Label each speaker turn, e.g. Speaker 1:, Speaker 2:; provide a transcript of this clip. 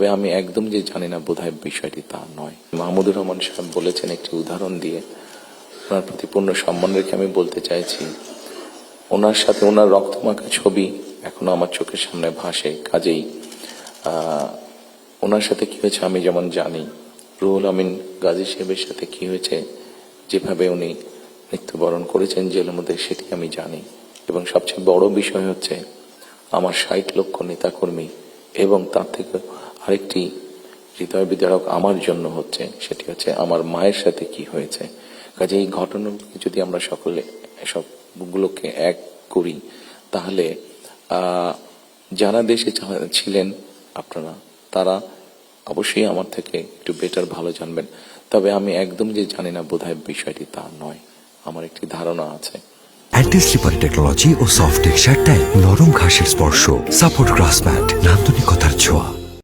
Speaker 1: তবে আমি একদম যে জানি না বোধহয় বিষয়টি তা নয়। মাহমুদুর রহমান সাহেব বলেছেন একটি উদাহরণ দিয়ে, ওনার প্রতি পূর্ণ সম্মান রেখে আমি বলতে চাইছি, ওনার সাথে ওনার রক্তমাখা ছবি এখনো আমার চোখের সামনে ভাসে। কাজেই ওনার সাথে কি হয়েছে আমি যেমন জানি, রুহুল আমিন গাজী সাহেবের সাথে কি হয়েছে, যেভাবে উনি মৃত্যুবরণ করেছেন জেলের মধ্যে, সেটি আমি জানি। এবং সবচেয়ে বড় বিষয় হচ্ছে আমার 60 লক্ষ নেতাকর্মী এবং তার থেকে আরেকটি হৃদয় বিদারক আমার জন্য হচ্ছে, সেটি হচ্ছে আমার মায়ের সাথে কি হয়েছে। কাজে এই ঘটনাগুলোকে যদি আমরা সকলে সবগুলোকে এক করি, তাহলে যারা দেশে ছিলেন আপনারা, তারা অবশ্যই আমার থেকে একটু বেটার ভালো জানবেন। তবে আমি একদম যে জানি না বোধহয় বিষয়টি তা নয়, আমার একটি ধারণা আছে।
Speaker 2: অ্যান্টি স্লিপার টেকনোলজি ও সফট টেক্সচার টাইল, নরম ঘাসের স্পর্শ, সাপোর্ট গ্রাস ম্যাট, নান্দনিকতার ছোঁয়া।